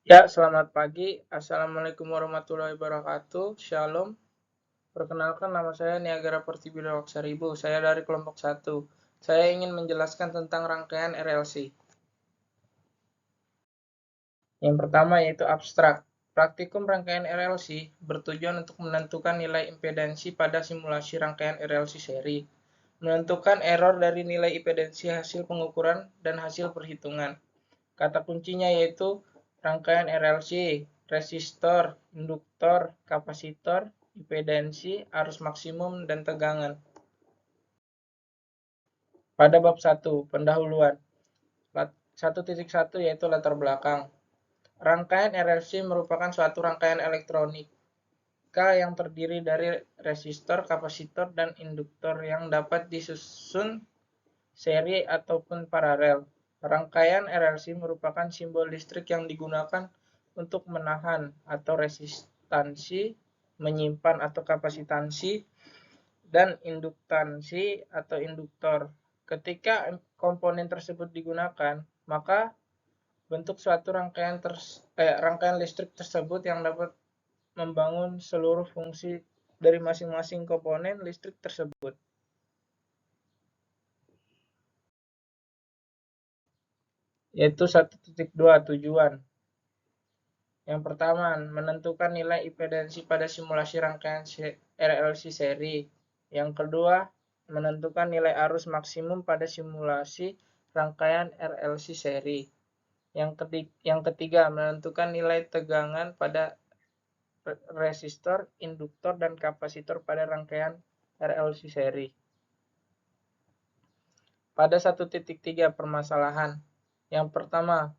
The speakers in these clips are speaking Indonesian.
Ya, selamat pagi. Assalamualaikum warahmatullahi wabarakatuh. Shalom. Perkenalkan, nama saya Niagara Pertiwi Seribu. Saya dari kelompok 1. Saya ingin menjelaskan tentang rangkaian RLC. Yang pertama yaitu abstrak. Praktikum rangkaian RLC bertujuan untuk menentukan nilai impedansi pada simulasi rangkaian RLC seri, menentukan error dari nilai impedansi hasil pengukuran dan hasil perhitungan. Kata kuncinya yaitu rangkaian RLC, resistor, induktor, kapasitor, impedansi, arus maksimum, dan tegangan. Pada bab 1, pendahuluan. 1.1 yaitu latar belakang. Rangkaian RLC merupakan suatu rangkaian elektronika yang terdiri dari resistor, kapasitor, dan induktor yang dapat disusun seri ataupun paralel. Rangkaian RLC merupakan simbol listrik yang digunakan untuk menahan atau resistansi, menyimpan atau kapasitansi, dan induktansi atau induktor. Ketika komponen tersebut digunakan, maka bentuk suatu rangkaian listrik tersebut yang dapat membangun seluruh fungsi dari masing-masing komponen listrik tersebut. Yaitu 1.2 tujuan. Yang pertama, menentukan nilai impedansi pada simulasi rangkaian RLC seri. Yang kedua, menentukan nilai arus maksimum pada simulasi rangkaian RLC seri. Yang ketiga, menentukan nilai tegangan pada resistor, induktor, dan kapasitor pada rangkaian RLC seri. Pada 1.3 permasalahan. Yang pertama,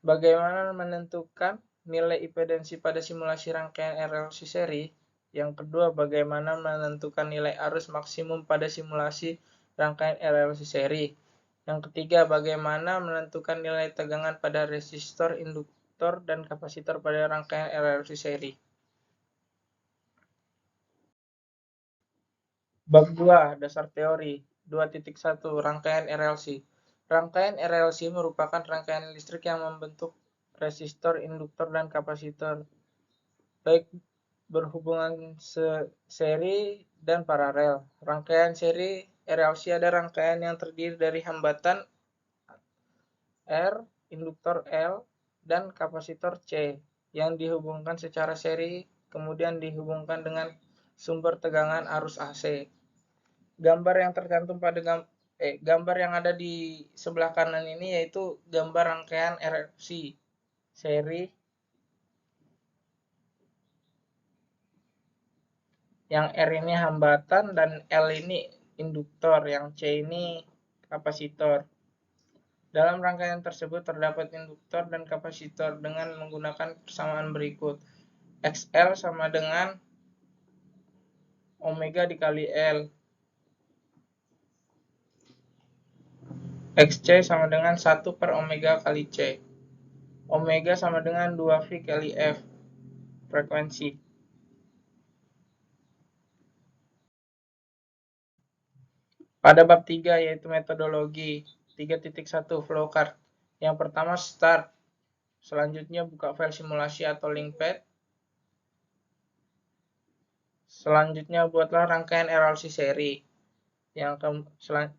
bagaimana menentukan nilai impedansi pada simulasi rangkaian RLC seri? Yang kedua, bagaimana menentukan nilai arus maksimum pada simulasi rangkaian RLC seri? Yang ketiga, bagaimana menentukan nilai tegangan pada resistor, induktor, dan kapasitor pada rangkaian RLC seri? Bab 2, dasar teori. 2.1, rangkaian RLC. Rangkaian RLC merupakan rangkaian listrik yang membentuk resistor, induktor, dan kapasitor, baik berhubungan seri dan paralel. Rangkaian seri RLC ada rangkaian yang terdiri dari hambatan R, induktor L, dan kapasitor C yang dihubungkan secara seri, kemudian dihubungkan dengan sumber tegangan arus AC. Gambar yang tercantum pada gambar yang ada di sebelah kanan ini yaitu gambar rangkaian RLC seri yang R ini hambatan dan L ini induktor, yang C ini kapasitor. Dalam rangkaian tersebut terdapat induktor dan kapasitor dengan menggunakan persamaan berikut. XL sama dengan omega dikali L. XC sama dengan 1 per omega kali C. Omega sama dengan 2V kali F, frekuensi. Pada bab 3 yaitu metodologi. 3.1 flowchart. Yang pertama start. Selanjutnya buka file simulasi atau linkpad. Selanjutnya buatlah rangkaian RLC seri.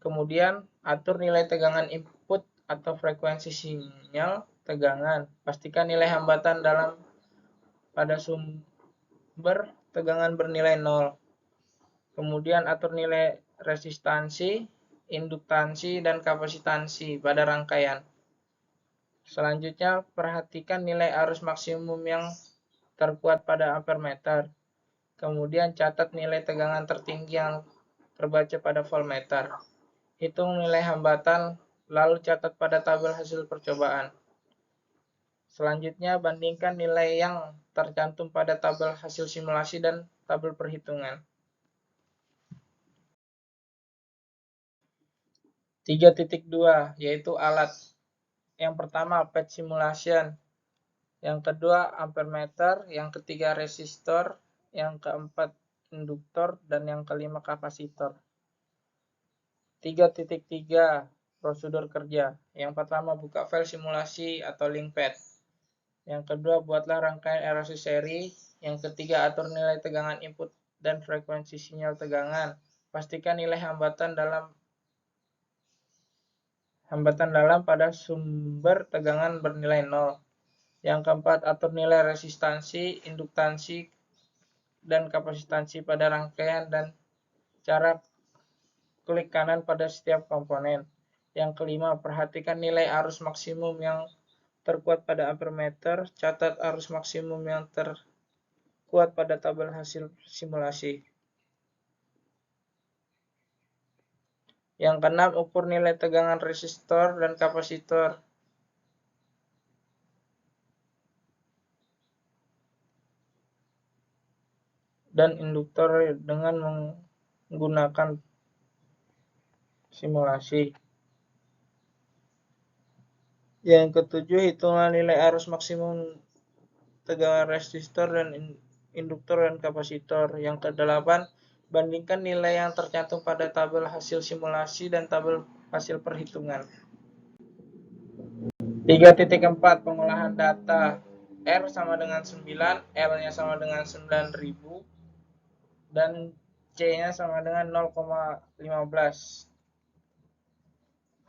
Kemudian atur nilai tegangan input atau frekuensi sinyal tegangan. Pastikan nilai hambatan pada sumber tegangan bernilai 0. Kemudian atur nilai resistansi, induktansi, dan kapasitansi pada rangkaian. Selanjutnya, perhatikan nilai arus maksimum yang terkuat pada ampermeter. Kemudian catat nilai tegangan tertinggi yang terbaca pada voltmeter. Hitung nilai hambatan, lalu catat pada tabel hasil percobaan. Selanjutnya, bandingkan nilai yang tercantum pada tabel hasil simulasi dan tabel perhitungan. 3.2 yaitu alat. Yang pertama pad simulation, yang kedua ampermeter, yang ketiga resistor, yang keempat induktor, dan yang kelima kapasitor. 3.3 prosedur kerja. Yang pertama buka file simulasi atau linkpad. Yang kedua, buatlah rangkaian RLC seri. Yang ketiga, atur nilai tegangan input dan frekuensi sinyal tegangan. Pastikan nilai hambatan dalam pada sumber tegangan bernilai 0. Yang keempat, atur nilai resistansi, induktansi, dan kapasitansi pada rangkaian dan cara klik kanan pada setiap komponen. Yang kelima, perhatikan nilai arus maksimum yang terkuat pada ampermeter. Catat arus maksimum yang terkuat pada tabel hasil simulasi. Yang keenam, ukur nilai tegangan resistor dan kapasitor. Dan induktor dengan menggunakan simulasi. Yang ketujuh, hitungan nilai arus maksimum tegangan resistor dan induktor dan kapasitor. Yang kedelapan, bandingkan nilai yang tercantum pada tabel hasil simulasi dan tabel hasil perhitungan. 3.4 pengolahan data. R sama dengan 9, L-nya sama dengan 9.000, dan C-nya sama dengan 0,15.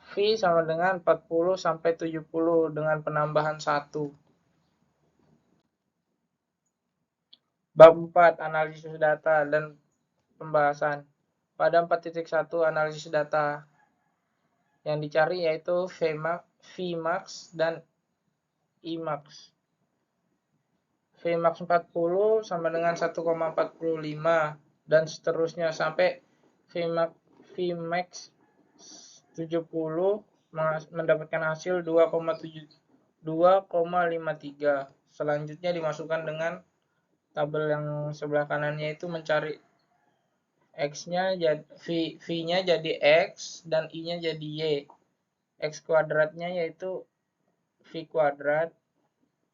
V sama dengan 40 sampai 70 dengan penambahan 1. Bab 4, analisis data dan pembahasan. Pada 4.1 analisis data, yang dicari yaitu Vmax dan Emax. Vmax 40 sama dengan 1,45 dan seterusnya sampai Vmax 70 mendapatkan hasil 2,53. Selanjutnya dimasukkan dengan tabel yang sebelah kanannya, itu mencari X-nya, V-nya jadi X dan I-nya jadi Y. X kuadratnya yaitu V kuadrat,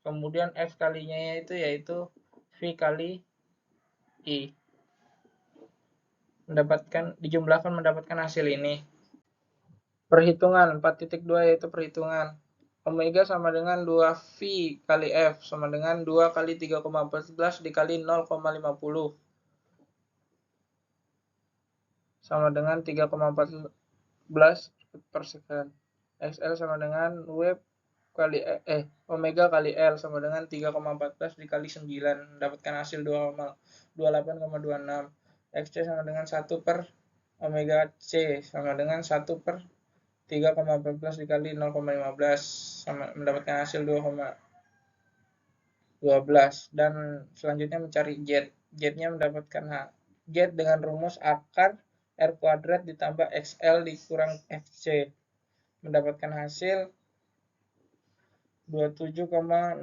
kemudian X kalinya yaitu V kali I. Dijumlahkan mendapatkan hasil ini. Perhitungan 4.2 yaitu perhitungan. Omega sama dengan 2V kali F sama dengan 2 kali 3,14 dikali 0,50 sama dengan 3,14 per second. XL sama dengan Omega kali L sama dengan 3,14 dikali 9, mendapatkan hasil 28,26. XC sama dengan 1 per Omega C sama dengan 1 per 3,14 dikali 0,15 sama mendapatkan hasil 2,12. Dan selanjutnya mencari Z. Z-nya mendapatkan Z dengan rumus akar R kuadrat ditambah XL dikurang XC, mendapatkan hasil 27,64.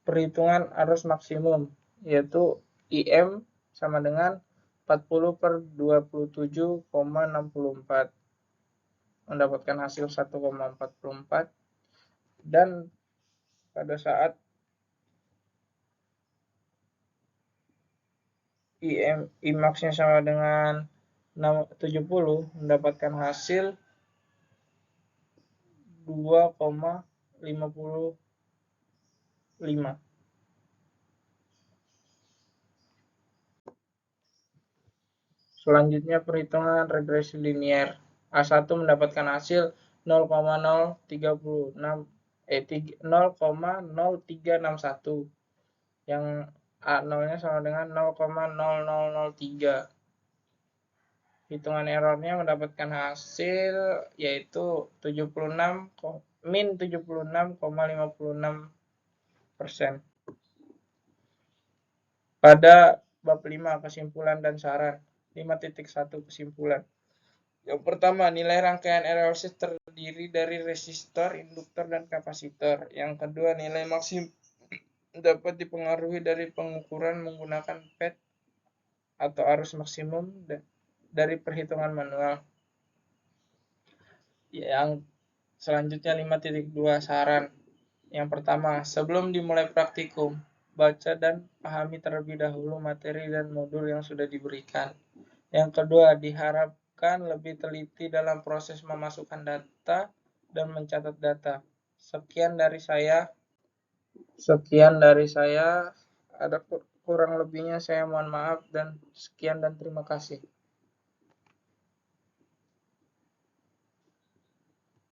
Perhitungan arus maksimum yaitu IM sama dengan 40 per 27,64, mendapatkan hasil 1,44. Dan pada saat Imax-nya sama dengan 70, mendapatkan hasil 2,55. Selanjutnya perhitungan regresi linier. A1 mendapatkan hasil 0,0361, yang A0-nya sama dengan 0,0003. Hitungan errornya mendapatkan hasil yaitu min 76,56%. Pada bab 5 kesimpulan dan saran. 5.1 kesimpulan. Yang pertama, nilai rangkaian RLC terdiri dari resistor, induktor, dan kapasitor. Yang kedua, nilai maksimum dapat dipengaruhi dari pengukuran menggunakan PET atau arus maksimum dari perhitungan manual. Yang selanjutnya 5.2 saran. Yang pertama, sebelum dimulai praktikum, baca dan pahami terlebih dahulu materi dan modul yang sudah diberikan. Yang kedua, diharapkan lebih teliti dalam proses memasukkan data dan mencatat data. Sekian dari saya. Ada kurang lebihnya saya mohon maaf dan sekian dan terima kasih.